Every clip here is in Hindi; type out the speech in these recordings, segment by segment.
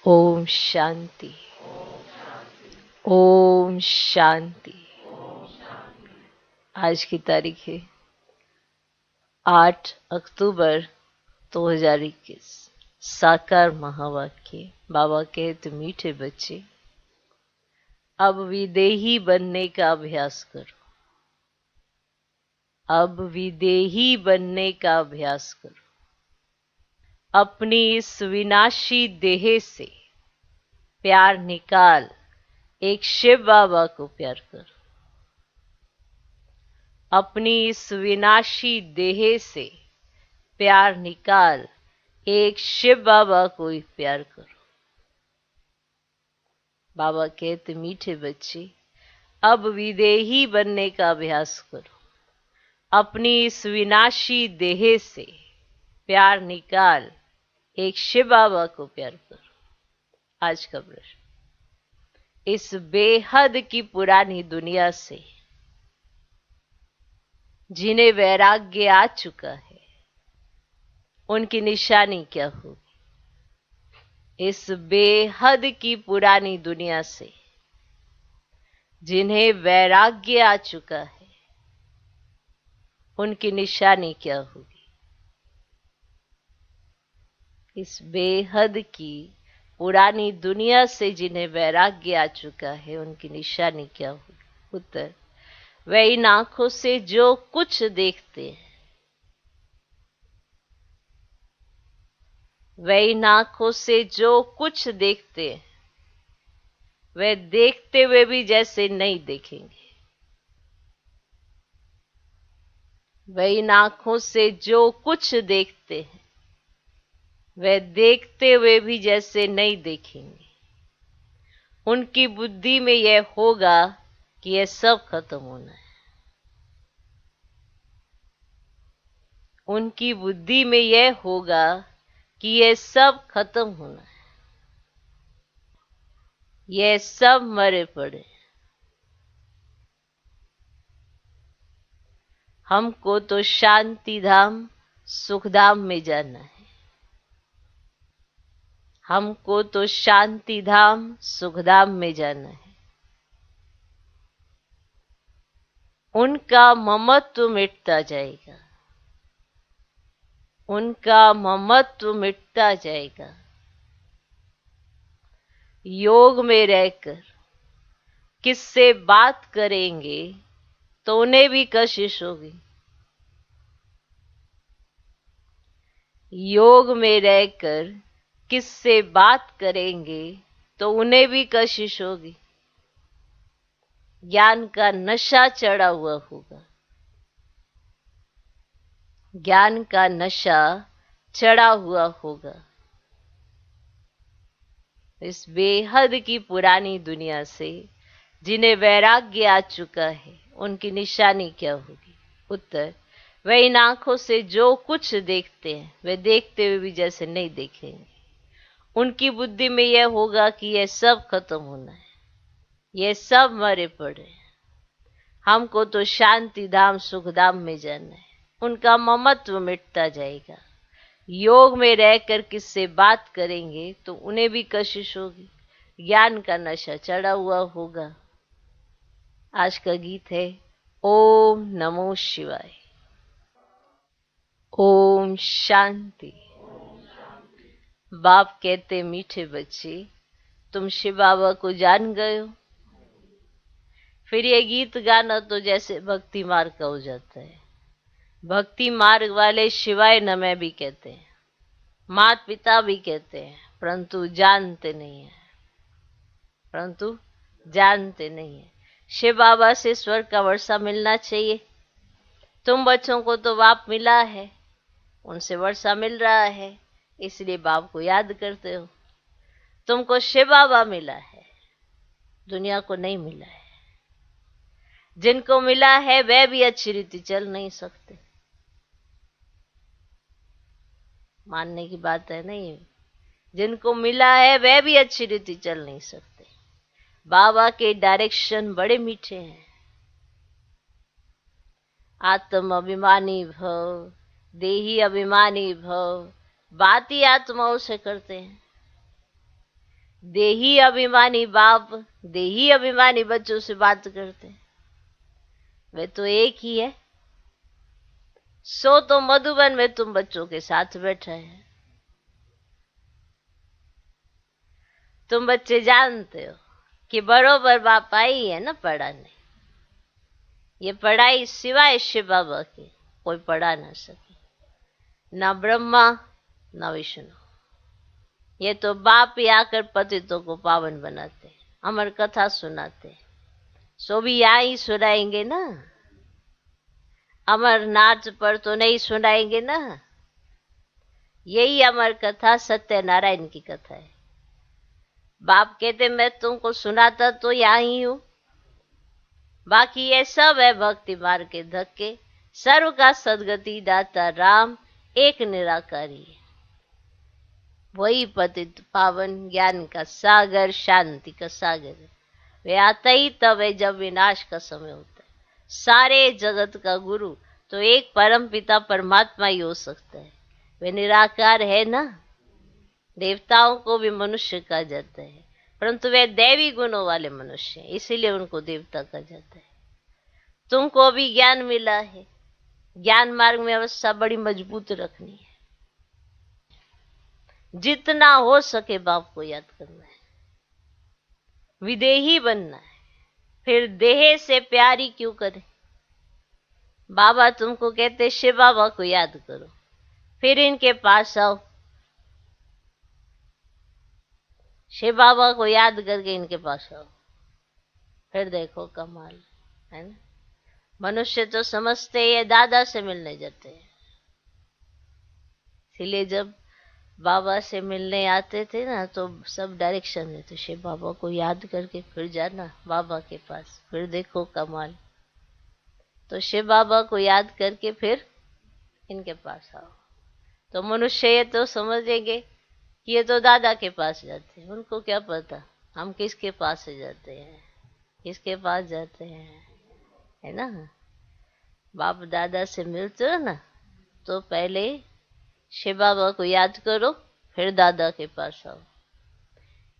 ओम शांति। ओम शांति। आज की तारीख है 8 अक्टूबर 2021। साकार महावाक्य। बाबा कहते मीठे बच्चे, अब विदेही बनने का अभ्यास करो। अब विदेही बनने का अभ्यास करो। अपनी इस विनाशी देह से प्यार निकाल, एक शिव बाबा को प्यार करो। अपनी इस विनाशी देह से प्यार निकाल, एक शिव बाबा को ही प्यार करो। बाबा कहते मीठे बच्चे, अब विदेही बनने का अभ्यास करो। अपनी इस विनाशी देह से प्यार निकाल, एक शिव बाबा को प्यार करो। आज का प्रश्न, इस बेहद की पुरानी दुनिया से जिन्हें वैराग्य आ चुका है, उनकी निशानी क्या होगी? इस बेहद की पुरानी दुनिया से जिन्हें वैराग्य आ चुका है, उनकी निशानी क्या होगी? इस बेहद की पुरानी दुनिया से जिन्हें वैराग्य आ चुका है, उनकी निशानी क्या होगी? उत्तर, वे इन आंखों से जो कुछ देखते हैं, वे इन आंखों से जो कुछ देखते हैं, वे देखते हुए भी जैसे नहीं देखेंगे। वे इन आंखों से जो कुछ देखते हैं, वे देखते हुए भी जैसे नहीं देखेंगे। उनकी बुद्धि में यह होगा कि यह सब खत्म होना है। उनकी बुद्धि में यह होगा कि यह सब खत्म होना है। यह सब मरे पड़े। हमको तो शांति धाम सुख धाम में जाना है। हमको तो शांति धाम सुख धाम में जाना है। उनका ममत्व मिटता जाएगा। उनका ममत्व मिटता जाएगा। योग में रहकर किससे बात करेंगे तो उन्हें भी कशिश होगी। योग में रहकर किससे बात करेंगे तो उन्हें भी कशिश होगी। ज्ञान का नशा चढ़ा हुआ होगा। ज्ञान का नशा चढ़ा हुआ होगा। इस बेहद की पुरानी दुनिया से जिन्हें वैराग्य आ चुका है, उनकी निशानी क्या होगी? उत्तर, वे इन आंखों से जो कुछ देखते हैं, वे देखते हुए भी जैसे नहीं देखेंगे। उनकी बुद्धि में यह होगा कि यह सब खत्म होना है। यह सब मरे पड़े। हमको तो शांति धाम सुख धाम में जाना है। उनका ममत्व मिटता जाएगा। योग में रहकर किससे बात करेंगे तो उन्हें भी कशिश होगी। ज्ञान का नशा चढ़ा हुआ होगा। आज का गीत है ओम नमो शिवाय। ओम शांति। बाप कहते मीठे बच्चे, तुम शिव बाबा को जान गए हो। फिर ये गीत गाना तो जैसे भक्ति मार्ग का हो जाता है। भक्ति मार्ग वाले शिवाय नमः भी कहते हैं, माता पिता भी कहते हैं, परंतु जानते नहीं है। परंतु जानते नहीं है। शिव बाबा से स्वर्ग का वर्षा मिलना चाहिए। तुम बच्चों को तो बाप मिला है, उनसे वर्षा मिल रहा है, इसलिए बाप को याद करते हो। तुमको शिव बाबा मिला है, दुनिया को नहीं मिला है। जिनको मिला है वह भी अच्छी रीति चल नहीं सकते। मानने की बात है नहीं। जिनको मिला है वह भी अच्छी रीति चल नहीं सकते। बाबा के डायरेक्शन बड़े मीठे हैं। आत्म अभिमानी भव, देही अभिमानी भव, बात ही आत्माओं से करते हैं। देही अभिमानी बाप देही अभिमानी बच्चों से बात करते हैं। वे तो एक ही है। सो तो मधुबन में तुम बच्चों के साथ बैठे हैं। तुम बच्चे जानते हो कि बरोबर बाप आई है ना पढ़ाने। ये पढ़ाई सिवाय शिव बाबा के कोई पढ़ा ना सके, ना ब्रह्मा ना विष्णु। ये तो बाप ही आकर पतितों को पावन बनाते, अमर कथा सुनाते। सो भी यहाँ ही सुनाएंगे ना, अमरनाथ पर तो नहीं सुनाएंगे ना। यही अमर कथा सत्यनारायण की कथा है। बाप कहते मैं तुमको सुनाता तो यहाँ ही हूं, बाकी ये सब है भक्ति मार्ग के धक्के। सर्व का सदगति दाता राम एक निराकारी है। वही पतित पावन ज्ञान का सागर शांति का सागर है। वे आता ही तब है जब विनाश का समय होता है। सारे जगत का गुरु तो एक परम पिता परमात्मा ही हो सकता है। वे निराकार है ना। देवताओं को भी मनुष्य कहा जाता है, परंतु वे दैवी गुणों वाले मनुष्य हैं, इसीलिए उनको देवता कहा जाता है। तुमको भी ज्ञान मिला है। ज्ञान मार्ग में अवस्था बड़ी मजबूत रखनी है। जितना हो सके बाप को याद करना है, विदेही बनना है। फिर देह से प्यारी क्यों करे। बाबा तुमको कहते शिव बाबा को याद करो, फिर इनके पास आओ। शिव बाबा को याद करके इनके पास आओ, फिर देखो कमाल है ना। मनुष्य तो समझते ये दादा से मिलने जाते हैं। इसलिए जब बाबा से मिलने आते थे ना तो सब डायरेक्शन देते, शिव बाबा को याद करके फिर जाना बाबा के पास, फिर देखो कमाल। तो शिव बाबा को याद करके फिर इनके पास आओ। तो मनुष्य ये तो समझेंगे कि ये तो दादा के पास जाते हैं। उनको क्या पता हम किसके पास से जाते हैं, किसके पास जाते हैं, है ना। बाप दादा से मिलते हो ना तो पहले शिव बाबा को याद करो, फिर दादा के पास आओ।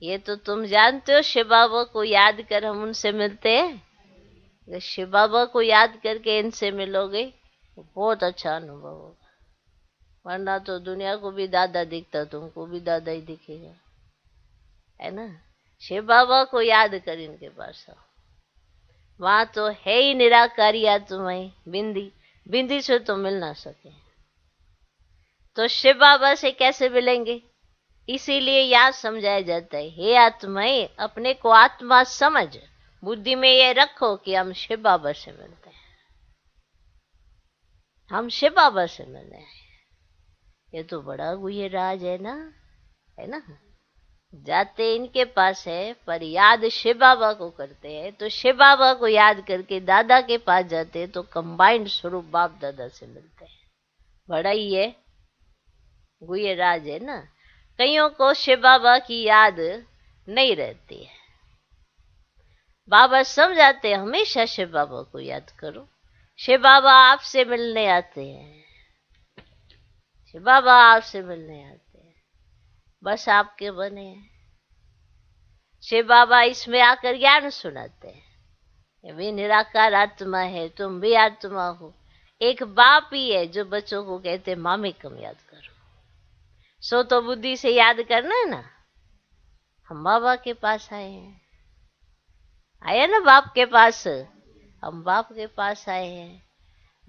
ये तो तुम जानते हो शिव बाबा को याद कर हम उनसे मिलते हैं। शिव बाबा को याद करके इनसे मिलोगे बहुत अच्छा अनुभव होगा। वरना तो दुनिया को भी दादा दिखता, तुमको भी दादा ही दिखेगा, है ना। शिव बाबा को याद कर इनके पास आओ। वहां तो है ही निराकारी आत्माएं, बिंदी बिंदी से तो मिल ना सके। तो शिव बाबा से कैसे मिलेंगे। इसीलिए याद समझाया जाता है, हे आत्माएं अपने को आत्मा समझ बुद्धि में ये रखो कि हम शिव बाबा से मिलते हैं, हम शिव बाबा से मिलने आए। ये तो बड़ा गुह्य राज है ना। जाते इनके पास है पर याद शिव बाबा को करते हैं। तो शिव बाबा को याद करके दादा के पास जाते हैं तो कंबाइंड स्वरूप बाप दादा से मिलते हैं। बड़ा ही है गुह्य राज है ना। कईयों को शिव बाबा की याद नहीं रहती है। बाबा समझाते हमेशा शिव बाबा को याद करो। शिव बाबा आपसे मिलने आते हैं, शिव बाबा आपसे मिलने आते हैं, बस आपके बने हैं। शिव बाबा इसमें आकर ज्ञान सुनाते हैं, ये भी निराकार आत्मा है, तुम भी आत्मा हो। एक बाप ही है जो बच्चों को कहते मामिकम याद करो। सो तो बुद्धि से याद करना है ना। हम बाबा के पास आए हैं, आए ना बाप के पास, हम बाप के पास आए हैं।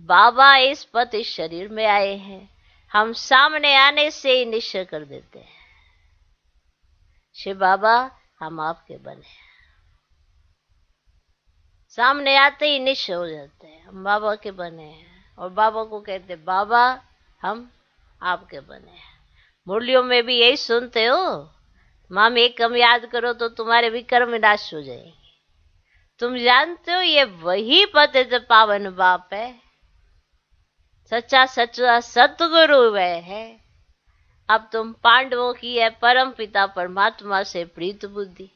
बाबा इस पति शरीर में आए हैं, हम सामने आने से ही निश्चय कर देते हैं शिव बाबा हम आपके बने हैं। सामने आते ही निश्चय हो जाते हैं हम बाबा के बने हैं। और बाबा को कहते बाबा हम आपके बने हैं। मुरलियों में भी यही सुनते हो, माम एक कम याद करो तो तुम्हारे भी कर्म विनाश हो जाएंगे। तुम जानते हो ये वही पतित पावन बाप है, सच्चा सच्चा सतगुरु वह है। अब तुम पांडवों की है परम पिता परमात्मा से प्रीत बुद्धि,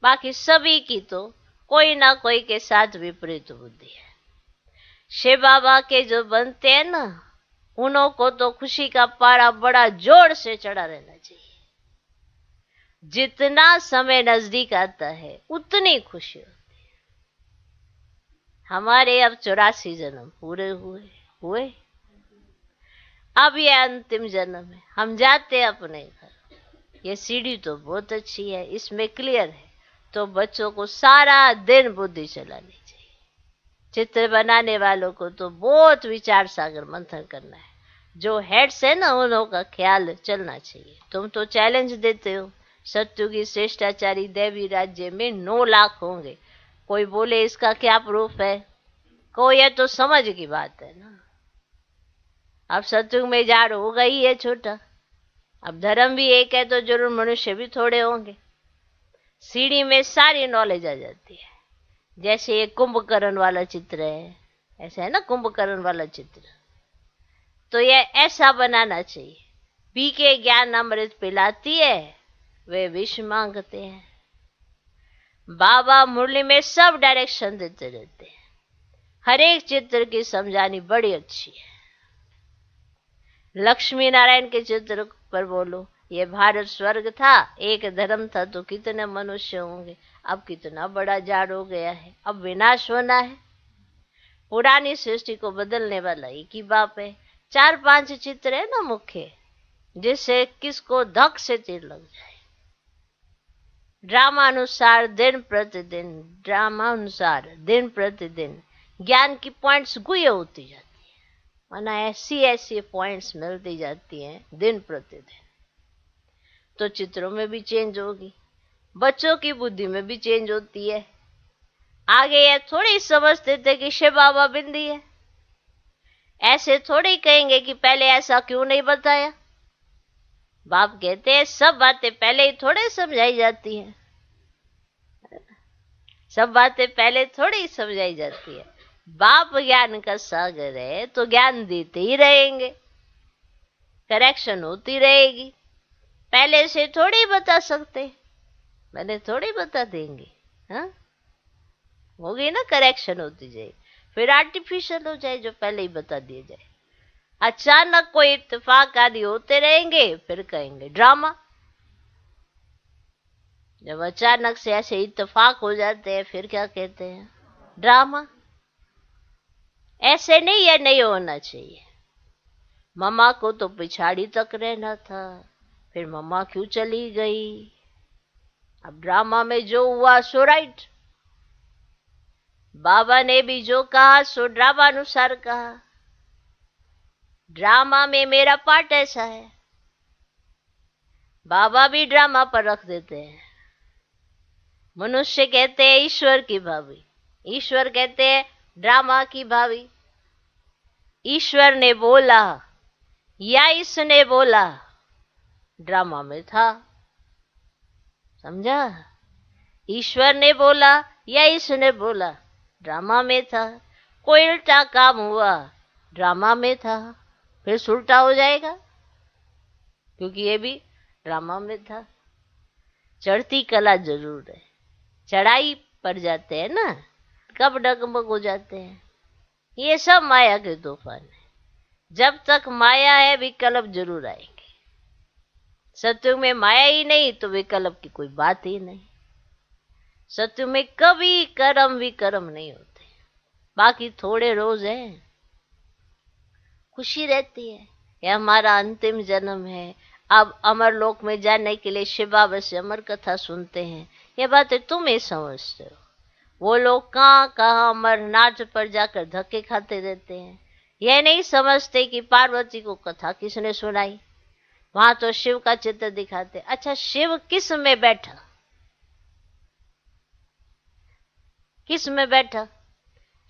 बाकी सभी की तो कोई ना कोई के साथ विपरीत बुद्धि है। शिव बाबा के जो बनते हैं ना, उन्हों को तो खुशी का पारा बड़ा जोर से चढ़ा रहना चाहिए। जितना समय नजदीक आता है उतनी खुशी होती है। हमारे अब 84 जन्म पूरे हुए, अब ये अंतिम जन्म है, हम जाते हैं अपने घर। ये सीढ़ी तो बहुत अच्छी है, इसमें क्लियर है, तो बच्चों को सारा दिन बुद्धि चलानी चाहिए। चित्र बनाने वालों को तो बहुत विचार सागर मंथन करना है। जो हेड्स है ना, उन्हों का ख्याल चलना चाहिए। तुम तो चैलेंज देते हो, सत्युगी श्रेष्ठाचारी देवी राज्य में 9 लाख होंगे। कोई बोले इसका क्या प्रूफ है? कोई है तो समझ की बात है ना। अब सत्युग में जाड़ हो गई है छोटा, अब धर्म भी एक है तो जरूर मनुष्य भी थोड़े होंगे। सीढ़ी में सारी नॉलेज आ जाती है। जैसे ये कुंभकर्ण वाला चित्र है, ऐसा है ना कुंभकर्ण वाला चित्र, तो ये ऐसा बनाना चाहिए। पी के ज्ञान अमृत पिलाती है, वे विष मांगते हैं। बाबा मुरली में सब डायरेक्शन देते रहते हैं। हर एक चित्र की समझानी बड़ी अच्छी है। लक्ष्मी नारायण के चित्र पर बोलो, ये भारत स्वर्ग था, एक धर्म था तो कितने मनुष्य होंगे, अब कितना बड़ा जाड़ हो गया है, अब विनाश होना है। पुरानी सृष्टि को बदलने वाला एक ही बाप है। 4-5 चित्र है ना मुख्य, जिससे किसको धक से तीर लग जाए। ड्रामानुसार दिन प्रतिदिन ज्ञान की पॉइंट्स गुए होती जाती है, माना ऐसी पॉइंट्स मिलती जाती हैं दिन प्रतिदिन। तो चित्रों में भी चेंज होगी, बच्चों की बुद्धि में भी चेंज होती है। आगे ये थोड़ी समझते थे कि शिव बाबा बिंदी है, ऐसे थोड़ी कहेंगे कि पहले ऐसा क्यों नहीं बताया। बाप कहते हैं सब बातें पहले ही थोड़े समझाई जाती हैं, सब बातें पहले थोड़ी समझाई जाती है। बाप ज्ञान का सागर है तो ज्ञान देते ही रहेंगे, करेक्शन होती रहेगी। पहले से थोड़ी बता सकते, मैंने थोड़ी बता देंगे। हाँ, होगी ना, करेक्शन होती जाए, फिर आर्टिफिशियल हो जाए जो पहले ही बता दिए जाए। अचानक कोई इत्तेफाक आदि होते रहेंगे, फिर कहेंगे ड्रामा। जब अचानक से ऐसे इत्तेफाक हो जाते हैं, फिर क्या कहते हैं? ड्रामा। ऐसे नहीं, ये नहीं होना चाहिए। मम्मा को तो पिछाड़ी तक रहना था, फिर मम्मा क्यों चली गई? अब ड्रामा में जो हुआ सो राइट, बाबा ने भी जो कहा सो ड्रामा अनुसार कहा। ड्रामा में मेरा पार्ट ऐसा है, बाबा भी ड्रामा पर रख देते हैं। मनुष्य कहते हैं ईश्वर की भाभी, ईश्वर कहते हैं ड्रामा की भाभी। ईश्वर ने बोला या इसने बोला, ड्रामा में था। समझा? ईश्वर ने बोला या इसने बोला, ड्रामा में था। कोई उल्टा काम हुआ, ड्रामा में था, फिर उल्टा हो जाएगा, क्योंकि ये भी ड्रामा में था। चढ़ती कला जरूर है, चढ़ाई पर जाते हैं ना, कब डगमग हो जाते हैं। ये सब माया के तूफान है। जब तक माया है विकल्प जरूर आएंगे। सत्युग में माया ही नहीं तो विकल्प की कोई बात ही नहीं। सत्युग में कभी कर्म विकर्म नहीं होते, बाकी थोड़े रोज हैं, खुशी रहती है। यह हमारा अंतिम जन्म है, अब अमर लोक में जाने के लिए शिव बाबा से अमर कथा सुनते हैं। ये बातें तुम ही समझते हो, वो लोग कहाँ अमरनाथ पर जाकर धक्के खाते रहते हैं। यह नहीं समझते कि पार्वती को कथा किसने सुनाई, वहां तो शिव का चित्र दिखाते। अच्छा, शिव किस में बैठा, किस में बैठा?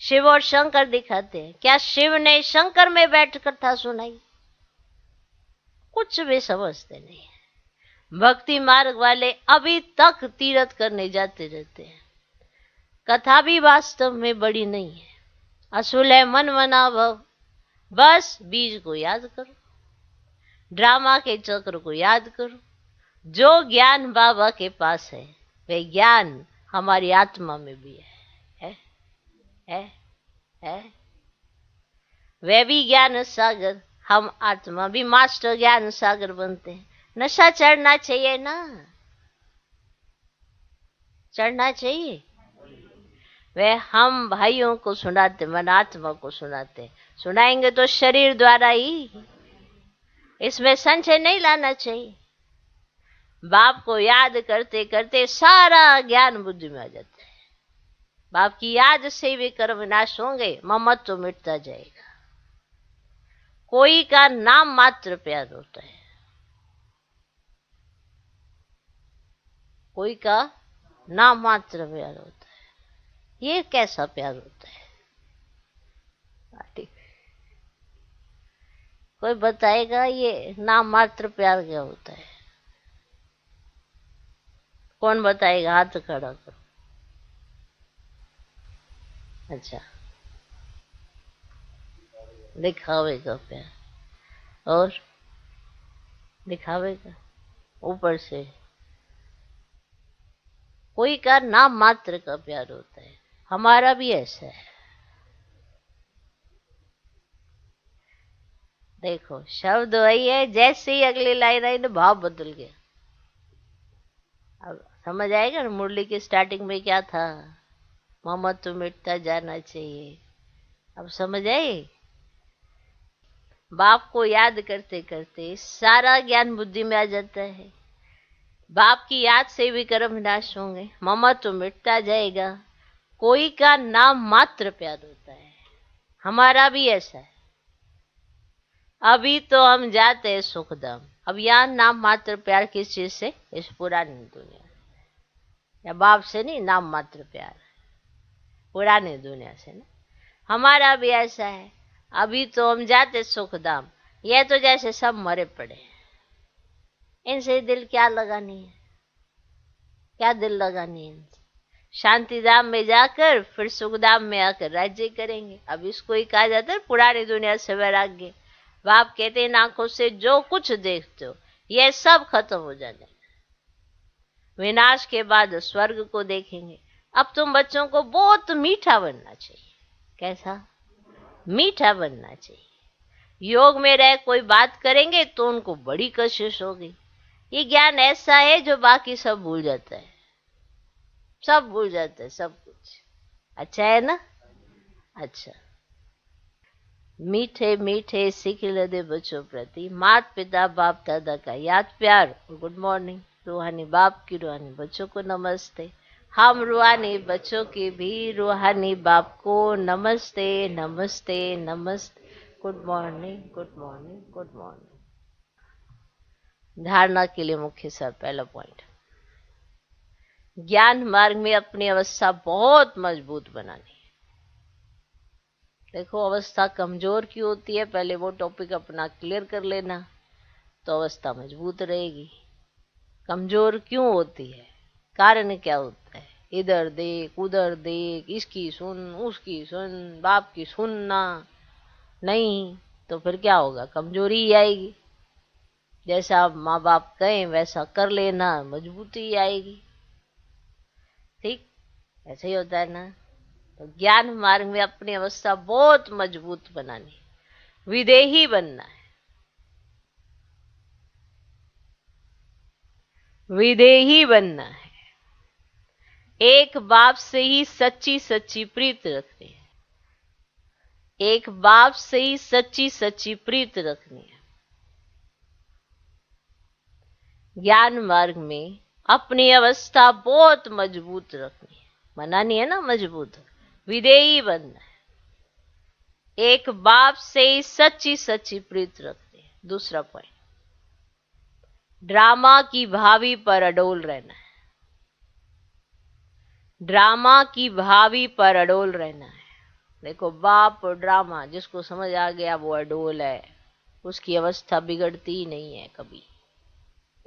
शिव और शंकर दिखाते हैं, क्या शिव ने शंकर में बैठ कथा सुनाई? कुछ भी समझते नहीं है। भक्ति मार्ग वाले अभी तक तीर्थ करने जाते रहते हैं। कथा भी वास्तव में बड़ी नहीं है, असूल है मन मना भव। बस बीज को याद करो, ड्रामा के चक्र को याद करो। जो ज्ञान बाबा के पास है वह ज्ञान हमारी आत्मा में भी है। वह भी ज्ञान सागर, हम आत्मा भी मास्टर ज्ञान सागर बनते हैं। नशा चढ़ना चाहिए ना, चढ़ना चाहिए। वे हम भाइयों को सुनाते, मन आत्मा को सुनाते, सुनाएंगे तो शरीर द्वारा ही, इसमें संशय नहीं लाना चाहिए। बाप को याद करते करते सारा ज्ञान बुद्धि में आ जाता है। बाप की याद से भी कर्म विनाश होंगे, ममत्व तो मिटता जाएगा। कोई का नाम मात्र प्यार होता है, कोई का नाम मात्र प्यार होता है। ये कैसा प्यार होता है? कोई बताएगा ये नाम मात्र प्यार क्या होता है? कौन बताएगा? हाथ खड़ा करो। अच्छा, दिखावे का प्यार, और दिखावे का ऊपर से कोई का नाम मात्र का प्यार होता है। हमारा भी ऐसा है। देखो शब्द वही है, जैसे ही अगली लाइन आई ना भाव बदल गया। अब समझ आएगा ना मुरली की स्टार्टिंग में क्या था? मोहम्मद तो मिटता जाना चाहिए। अब समझ आई? बाप को याद करते करते सारा ज्ञान बुद्धि में आ जाता है। बाप की याद से भी कर्म विनाश होंगे, मोहम्मद तो मिटता जाएगा। कोई का नाम मात्र प्यार होता है। हमारा भी ऐसा है। अभी तो हम जाते हैं सुखधाम। अब यहाँ नाम मात्र प्यार किस चीज से? इस पुरानी दुनिया या बाप से नहीं, नाम मात्र प्यार पुरानी दुनिया से ना। हमारा भी ऐसा है। अभी तो हम जाते सुखधाम, यह तो जैसे सब मरे पड़े हैं। इनसे दिल क्या लगानी है? क्या दिल लगानी है इनसे? शांति धाम में जाकर फिर सुखधाम में आकर राज्य करेंगे। अब इसको ही कहा जाता है पुरानी दुनिया से वैराग्य। बाप कहते हैं आंखों से जो कुछ देखते हो यह सब खत्म हो जाने, विनाश के बाद स्वर्ग को देखेंगे। अब तुम बच्चों को बहुत मीठा बनना चाहिए। कैसा? मीठा बनना चाहिए। योग में रह कोई बात करेंगे तो उनको बड़ी कशिश होगी। ये ज्ञान ऐसा है जो बाकी सब भूल जाता है, सब भूल जाता है, सब कुछ। अच्छा है ना? अच्छा, मीठे मीठे सिखिल दे बच्चों प्रति माता पिता बाप दादा का याद प्यार और गुड मॉर्निंग। रूहानी बाप की रूहानी बच्चों को नमस्ते। हम रूहानी बच्चों की भी रूहानी बाप को नमस्ते नमस्ते नमस्ते। Good morning good morning good morning. धारणा के लिए मुख्य सर पहला पॉइंट, ज्ञान मार्ग में अपनी अवस्था बहुत मजबूत बनानी। देखो अवस्था कमजोर क्यों होती है, पहले वो टॉपिक अपना क्लियर कर लेना तो अवस्था मजबूत रहेगी। कमजोर क्यों होती है, कारण क्या होता है? इधर देख उधर देख, इसकी सुन उसकी सुन, बाप की सुनना नहीं तो फिर क्या होगा? कमजोरी ही आएगी। जैसा माँ बाप कहें वैसा कर लेना, मजबूती ही आएगी। ठीक ऐसे ही होता है ना। तो ज्ञान मार्ग में अपनी अवस्था बहुत मजबूत बनानी, विदेही बनना है। विदेही बनना है। एक बाप से ही सच्ची सच्ची प्रीत रखनी है। एक बाप से ही सच्ची सच्ची प्रीत रखनी है। ज्ञान मार्ग में अपनी अवस्था बहुत मजबूत रखनी है, बनानी है ना मजबूत। विदेही बनना है। एक बाप से ही सच्ची सच्ची प्रीत रखनी है। दूसरा पॉइंट, ड्रामा की भावी पर अडोल रहना है। ड्रामा की भावी पर अडोल रहना है। देखो बाप और ड्रामा जिसको समझ आ गया वो अडोल है, उसकी अवस्था बिगड़ती ही नहीं है कभी।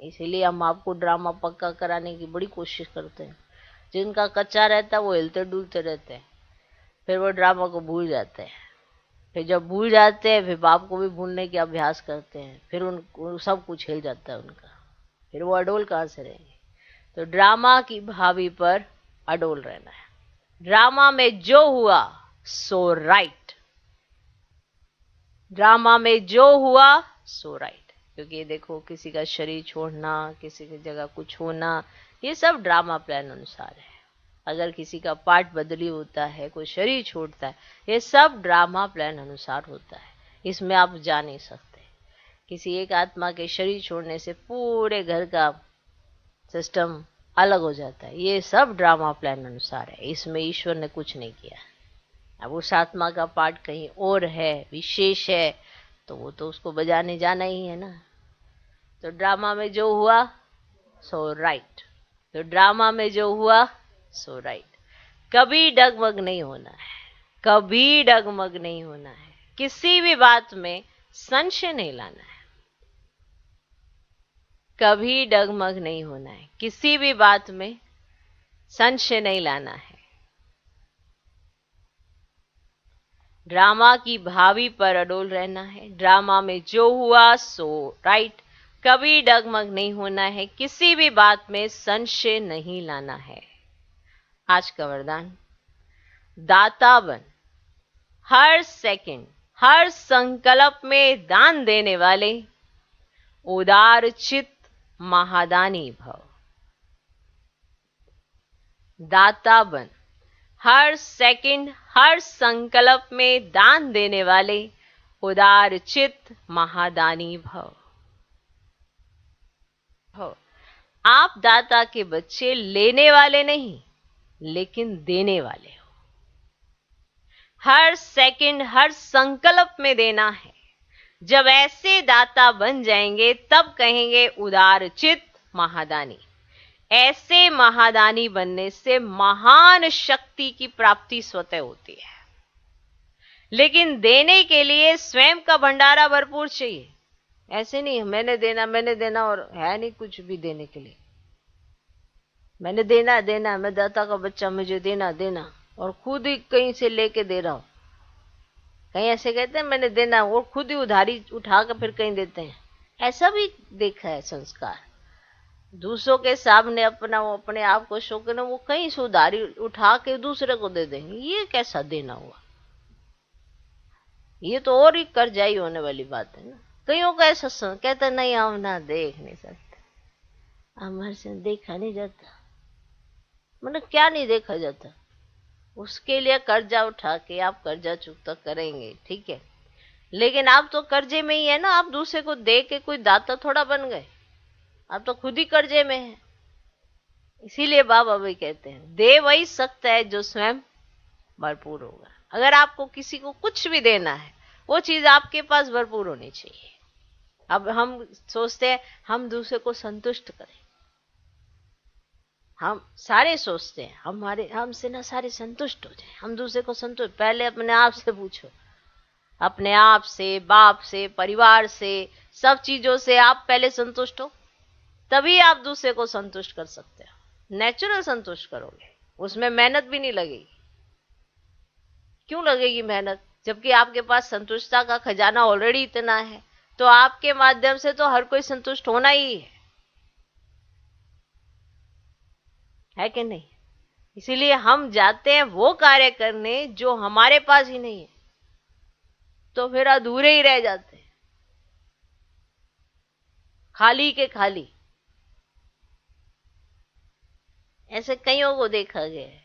इसीलिए हम आपको ड्रामा पक्का कराने की बड़ी कोशिश करते हैं। जिनका कच्चा रहता है वो हिलते डुलते रहते हैं, फिर वो ड्रामा को भूल जाते हैं। फिर जब भूल जाते हैं फिर बाप को भी भूलने के अभ्यास करते हैं, फिर उनको सब कुछ हिल जाता है उनका, फिर वो अडोल कहाँ से रहेंगे? तो ड्रामा की भावी पर अडोल रहना है। ड्रामा में जो हुआ सो राइट। ड्रामा में जो हुआ सो राइट। क्योंकि देखो किसी का शरीर छोड़ना, किसी की जगह कुछ होना, ये सब ड्रामा प्लान अनुसार है। अगर किसी का पार्ट बदली होता है, कोई शरीर छोड़ता है, ये सब ड्रामा प्लान अनुसार होता है। इसमें आप जा नहीं सकते। किसी एक आत्मा के शरीर छोड़ने से पूरे घर का सिस्टम अलग हो जाता है। ये सब ड्रामा प्लान अनुसार है, इसमें ईश्वर ने कुछ नहीं किया। अब उस आत्मा का पार्ट कहीं और है, विशेष है, तो वो तो उसको बजाने जाना ही है ना। तो ड्रामा में जो हुआ सो राइट, तो ड्रामा में जो हुआ सो राइट। कभी डगमग नहीं होना है, कभी डगमग नहीं होना है, किसी भी बात में संशय नहीं लाना है, कभी डगमग नहीं होना है, किसी भी बात में संशय नहीं लाना है। ड्रामा की भावी पर अडोल रहना है। ड्रामा में जो हुआ सो राइट, कभी डगमग नहीं होना है, किसी भी बात में संशय नहीं लाना है। आज का वरदान, दाता बन, हर सेकंड, हर संकल्प में दान देने वाले, उदार चित्त महादानी भव। दाता बन, हर सेकंड, हर संकल्प में दान देने वाले, उदार चित्त महादानी भव। आप दाता के बच्चे लेने वाले नहीं, लेकिन देने वाले हो। हर सेकंड, हर संकल्प में देना है। जब ऐसे दाता बन जाएंगे तब कहेंगे उदार चित्त महादानी। ऐसे महादानी बनने से महान शक्ति की प्राप्ति स्वतः होती है। लेकिन देने के लिए स्वयं का भंडारा भरपूर चाहिए। ऐसे नहीं मैंने देना और है नहीं कुछ भी देने के लिए। मैंने देना, मैं दाता का बच्चा, मुझे देना और खुद ही कहीं से लेके दे रहा हूं। कहीं ऐसे कहते हैं मैंने देना और खुद ही उधारी उठा कर फिर कहीं देते हैं। ऐसा भी देखा है संस्कार। दूसरों के सामने अपने आप को शो करना, वो कहीं से उधारी उठा के दूसरे को दे देंगे। ये कैसा देना हुआ? ये तो और ही कर्जाई होने वाली बात है ना। कईयों का ऐसा कहता नहीं हम ना देख नहीं सकते, हमारे से देखा नहीं जाता। मतलब क्या नहीं देखा जाता? उसके लिए कर्जा उठा के आप कर्जा चुकता करेंगे, ठीक है, लेकिन आप तो कर्जे में ही है ना। आप दूसरे को दे के कोई दाता थोड़ा बन गए, आप तो खुद ही कर्जे में है। इसीलिए बाबा भाई कहते हैं दे वही सकता है जो स्वयं भरपूर होगा। अगर आपको किसी को कुछ भी देना है, वो चीज आपके पास भरपूर होनी चाहिए। अब हम सोचते हैं हम दूसरे को संतुष्ट करें, हम सारे सोचते हैं हमसे ना सारे संतुष्ट हो जाए, हम दूसरे को संतुष्ट। पहले अपने आप से पूछो, अपने आप से, बाप से, परिवार से, सब चीजों से आप पहले संतुष्ट हो, तभी आप दूसरे को संतुष्ट कर सकते हो। नेचुरल संतुष्ट करोगे, उसमें मेहनत भी नहीं लगेगी। क्यों लगेगी मेहनत? जबकि आपके पास संतुष्टता का खजाना ऑलरेडी इतना है, तो आपके माध्यम से तो हर कोई संतुष्ट होना ही है कि नहीं? इसीलिए हम जाते हैं वो कार्य करने जो हमारे पास ही नहीं है, तो फिर अधूरे ही रह जाते हैं, खाली के खाली। ऐसे कईयों को देखा गया है,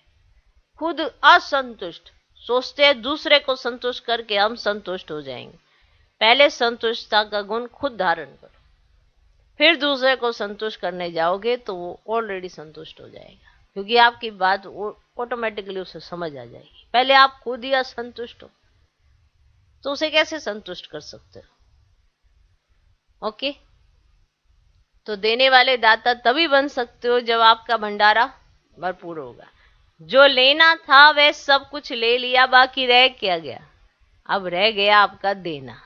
खुद असंतुष्ट, सोचते हैं दूसरे को संतुष्ट करके हम संतुष्ट हो जाएंगे। पहले संतुष्टता का गुण खुद धारण करो, फिर दूसरे को संतुष्ट करने जाओगे तो वो ऑलरेडी संतुष्ट हो जाएगा, क्योंकि आपकी बात ऑटोमेटिकली उसे समझ आ जाएगी। पहले आप खुद ही असंतुष्ट हो तो उसे कैसे संतुष्ट कर सकते हो? ओके, तो देने वाले दाता तभी बन सकते हो जब आपका भंडारा भरपूर होगा। जो लेना था वह सब कुछ ले लिया, बाकी रह क्या गया? अब रह गया आपका देना।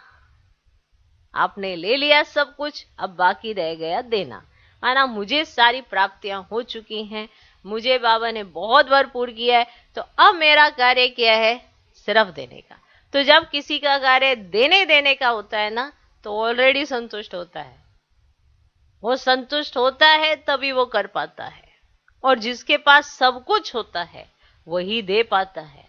आपने ले लिया सब कुछ, अब बाकी रह गया देना। माना मुझे सारी प्राप्तियां हो चुकी हैं, मुझे बाबा ने बहुत भरपूर किया है, तो अब मेरा कार्य क्या है? सिर्फ देने का। तो जब किसी का कार्य देने का होता है ना, तो ऑलरेडी संतुष्ट होता है। वो संतुष्ट होता है तभी वो कर पाता है। और जिसके पास सब कुछ होता है वही दे पाता है।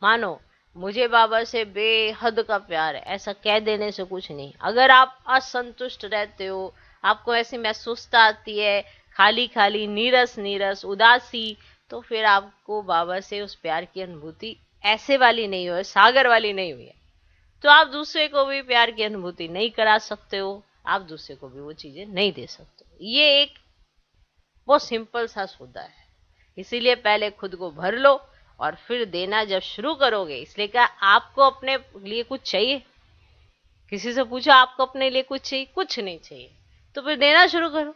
मानो मुझे बाबा से बेहद का प्यार है, ऐसा कह देने से कुछ नहीं। अगर आप असंतुष्ट रहते हो, आपको ऐसी महसूसता आती है, खाली खाली, नीरस नीरस, उदासी, तो फिर आपको बाबा से उस प्यार की अनुभूति ऐसे वाली नहीं हुई, सागर वाली नहीं हुई है, तो आप दूसरे को भी प्यार की अनुभूति नहीं करा सकते हो, आप दूसरे को भी वो चीजें नहीं दे सकते हो। ये एक बहुत सिंपल सा सौदा है। इसीलिए पहले खुद को भर लो और फिर देना जब शुरू करोगे, इसलिए क्या आपको अपने लिए कुछ चाहिए? किसी से पूछो आपको अपने लिए कुछ चाहिए? कुछ नहीं चाहिए, तो फिर देना शुरू करो।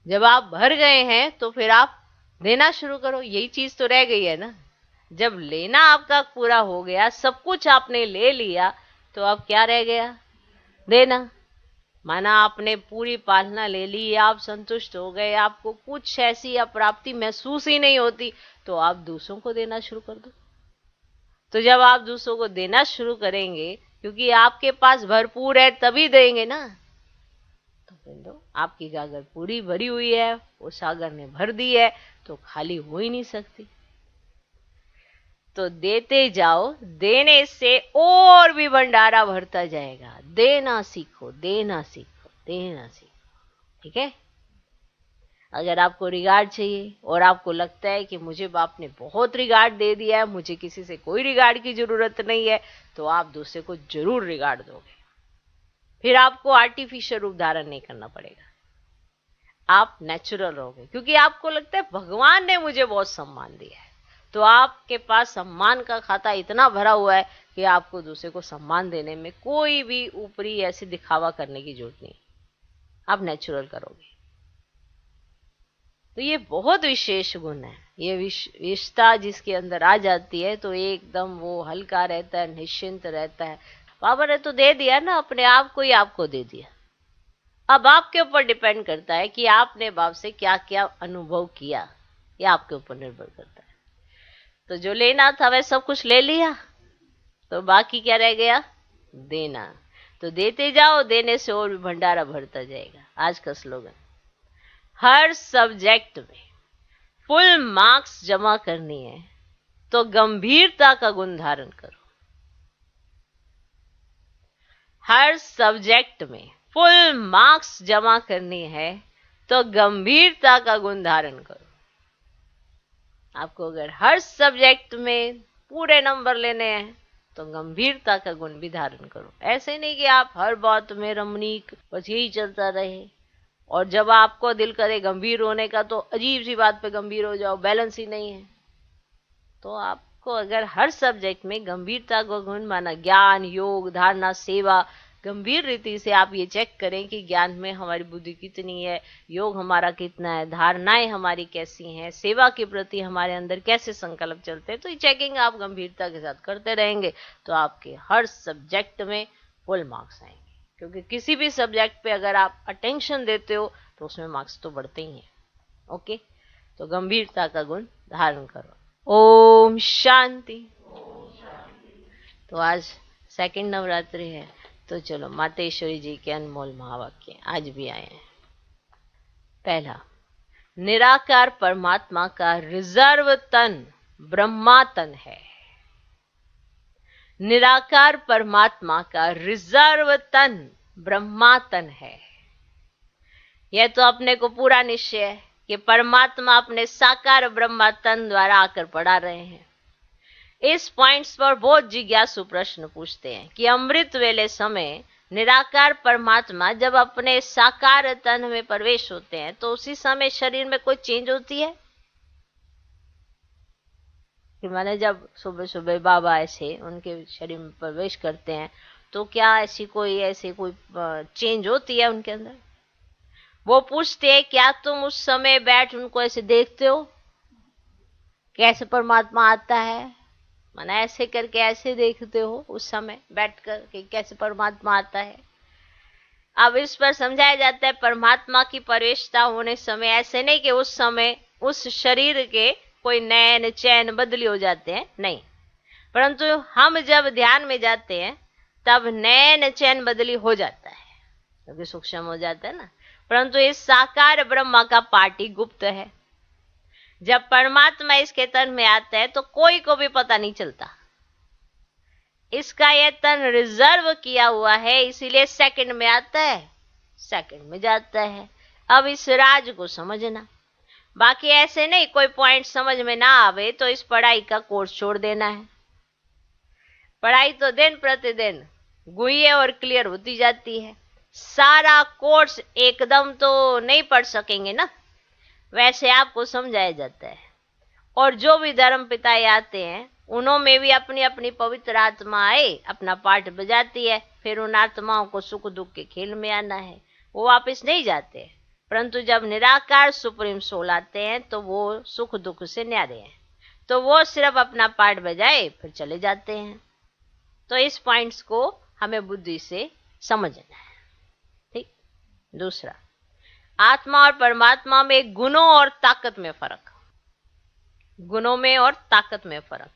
जब आप भर गए हैं तो फिर आप देना शुरू करो। यही चीज तो रह गई है ना। जब लेना आपका पूरा हो गया, सब कुछ आपने ले लिया, तो अब क्या रह गया? देना। माना आपने पूरी पालना ले ली, आप संतुष्ट हो गए, आपको कुछ ऐसी अप्राप्ति महसूस ही नहीं होती, तो आप दूसरों को देना शुरू कर दो। तो जब आप दूसरों को देना शुरू करेंगे, क्योंकि आपके पास भरपूर है तभी देंगे ना, तो फिर दो। आपकी गागर पूरी भरी हुई है, वो सागर ने भर दी है, तो खाली हो ही नहीं सकती। तो देते जाओ, देने से और भी भंडारा भरता जाएगा। देना सीखो, देना सीखो, देना सीखो। ठीक है? अगर आपको रिगार्ड चाहिए और आपको लगता है कि मुझे बाप ने बहुत रिगार्ड दे दिया है, मुझे किसी से कोई रिगार्ड की जरूरत नहीं है, तो आप दूसरे को जरूर रिगार्ड दोगे। फिर आपको आर्टिफिशियल रूप धारण नहीं करना पड़ेगा, आप नेचुरल रहोगे, क्योंकि आपको लगता है भगवान ने मुझे बहुत सम्मान दिया है, तो आपके पास सम्मान का खाता इतना भरा हुआ है कि आपको दूसरे को सम्मान देने में कोई भी ऊपरी ऐसे दिखावा करने की जरूरत नहीं, आप नेचुरल करोगे। तो ये बहुत विशेष गुण है। ये विशेषता जिसके अंदर आ जाती है तो एकदम वो हल्का रहता है, निश्चिंत रहता है। बाबा ने तो दे दिया ना, अपने आप को ही आपको दे दिया। अब आपके ऊपर डिपेंड करता है कि आपने बाप से क्या क्या अनुभव किया, ये आपके ऊपर निर्भर करता है। तो जो लेना था वह सब कुछ ले लिया, तो बाकी क्या रह गया? देना। तो देते जाओ, देने से और भी भंडारा भरता जाएगा। आज का स्लोगन, हर सब्जेक्ट में फुल मार्क्स जमा करनी है तो गंभीरता का गुण धारण करो। हर सब्जेक्ट में फुल मार्क्स जमा करनी है तो गंभीरता का गुण धारण करो। आपको अगर हर सब्जेक्ट में पूरे नंबर लेने हैं तो गंभीरता का गुण भी धारण करो। ऐसे नहीं कि आप हर बात में रमणीक बस यही चलता रहे, और जब आपको दिल करे गंभीर होने का तो अजीब सी बात पे गंभीर हो जाओ, बैलेंस ही नहीं है। तो आपको अगर हर सब्जेक्ट में गंभीरता का गुण, माना ज्ञान, योग, धारणा, सेवा, गंभीर रीति से आप ये चेक करें कि ज्ञान में हमारी बुद्धि कितनी है, योग हमारा कितना है, धारणाएं हमारी कैसी हैं, सेवा के प्रति हमारे अंदर कैसे संकल्प चलते हैं, तो ये चेकिंग आप गंभीरता के साथ करते रहेंगे तो आपके हर सब्जेक्ट में फुल मार्क्स आएंगे। क्योंकि किसी भी सब्जेक्ट पे अगर आप अटेंशन देते हो तो उसमें मार्क्स तो बढ़ते ही हैं। ओके, तो गंभीरता का गुण धारण करो। ओम शांति। तो आज सेकंड नवरात्रि है, तो चलो मातेश्वरी जी के अनमोल महावाक्य आज भी आए हैं। पहला, निराकार परमात्मा का रिजर्व तन ब्रह्मा तन है। निराकार परमात्मा का रिजर्व तन ब्रह्मा तन है। यह तो अपने को पूरा निश्चय है कि परमात्मा अपने साकार ब्रह्मा तन द्वारा आकर पढ़ा रहे हैं। इस पॉइंट्स पर बहुत जिज्ञासु प्रश्न पूछते हैं कि अमृत वेले समय निराकार परमात्मा जब अपने साकार तन में प्रवेश होते हैं तो उसी समय शरीर में कोई चेंज होती है? कि माने जब सुबह सुबह बाबा ऐसे उनके शरीर में प्रवेश करते हैं तो क्या ऐसी कोई चेंज होती है उनके अंदर? वो पूछते हैं क्या तुम उस समय बैठ उनको ऐसे देखते हो, कैसे परमात्मा आता है, माना ऐसे करके ऐसे देखते हो उस समय बैठ कर कि कैसे परमात्मा आता है? अब इस पर समझाया जाता है परमात्मा की प्रवेशता होने समय ऐसे नहीं कि उस समय उस शरीर के कोई नैन चैन बदली हो जाते हैं, नहीं, परंतु हम जब ध्यान में जाते हैं तब नैन चैन बदली हो जाता है क्योंकि सूक्ष्म हो जाता है ना। परंतु इस साकार ब्रह्मा का पार्टी गुप्त है। जब परमात्मा इसके तन में आता है तो कोई को भी पता नहीं चलता। इसका यह तन रिजर्व किया हुआ है, इसीलिए सेकंड में आता है, सेकंड में जाता है। अब इस राज को समझना, बाकी ऐसे नहीं कोई पॉइंट समझ में ना आवे तो इस पढ़ाई का कोर्स छोड़ देना है। पढ़ाई तो दिन प्रतिदिन गुइये और क्लियर होती जाती है। सारा कोर्स एकदम तो नहीं पढ़ सकेंगे ना, वैसे आपको समझाया जाता है। और जो भी धर्म पिताएं आते हैं उन्होंने भी अपनी अपनी पवित्र आत्माएं अपना पाठ बजाती है। फिर उन आत्माओं को सुख दुख के खेल में आना है, वो वापस नहीं जाते। परंतु जब निराकार सुप्रीम सोल आते हैं तो वो सुख दुख से न्यारे हैं, तो वो सिर्फ अपना पाठ बजाए फिर चले जाते हैं। तो इस पॉइंट्स को हमें बुद्धि से समझना है। ठीक। दूसरा, आत्मा और परमात्मा में गुणों और ताकत में फर्क। गुणों में और ताकत में फर्क।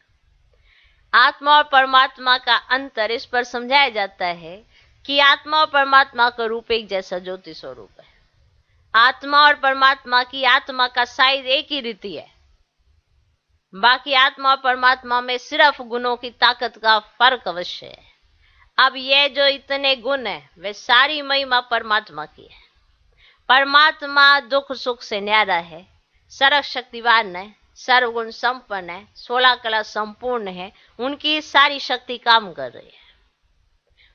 आत्मा और परमात्मा का अंतर इस पर समझाया जाता है कि आत्मा और परमात्मा का रूप एक जैसा ज्योति स्वरूप है। आत्मा और परमात्मा की आत्मा का साइज एक ही रीति है। बाकी आत्मा और परमात्मा में सिर्फ गुणों की ताकत का फर्क अवश्य है। अब ये जो इतने गुण है वे सारी महिमा परमात्मा की है। परमात्मा दुख सुख से न्यारा है, सर्वशक्तिवान है, सर्वगुण संपन्न है, 16 कला संपूर्ण है, उनकी सारी शक्ति काम कर रही है।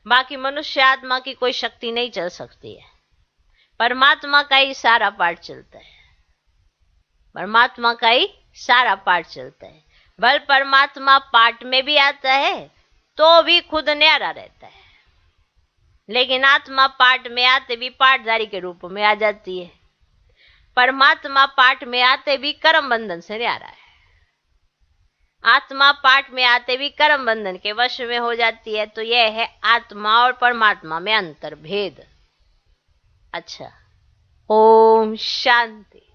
बाकी मनुष्य आत्मा की कोई शक्ति नहीं चल सकती है, परमात्मा का ही सारा पाठ चलता है। परमात्मा का ही सारा पाठ चलता है। बल परमात्मा पाठ में भी आता है तो भी खुद न्यारा रहता है, लेकिन आत्मा पाठ में आते भी पाठधारी के रूप में आ जाती है। परमात्मा पाठ में आते भी कर्म बंधन से न्यारा है। आत्मा पाठ में आते भी कर्म बंधन के वश में हो जाती है। तो यह है आत्मा और परमात्मा में अंतर भेद। अच्छा, ओम शांति।